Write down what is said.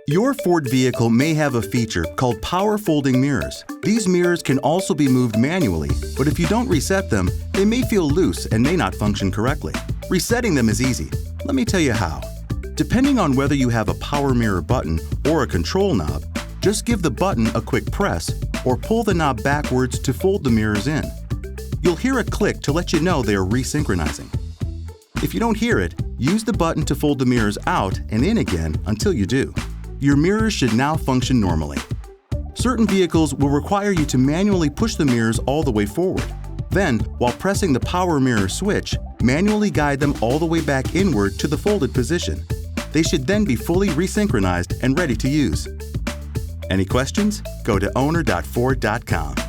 Your Ford vehicle may have a feature called power folding mirrors. These mirrors can also be moved manually, but if you don't reset them, they may feel loose and may not function correctly. Resetting them is easy. Let me tell you how. Depending on whether you have a power mirror button or a control knob, just give the button a quick press or pull the knob backwards to fold the mirrors in. You'll hear a click to let you know they are resynchronizing. If you don't hear it, use the button to fold the mirrors out and in again until you do. Your mirrors should now function normally. Certain vehicles will require you to manually push the mirrors all the way forward. Then, while pressing the power mirror switch, manually guide them all the way back inward to the folded position. They should then be fully resynchronized and ready to use. Any questions? Go to owner.ford.com.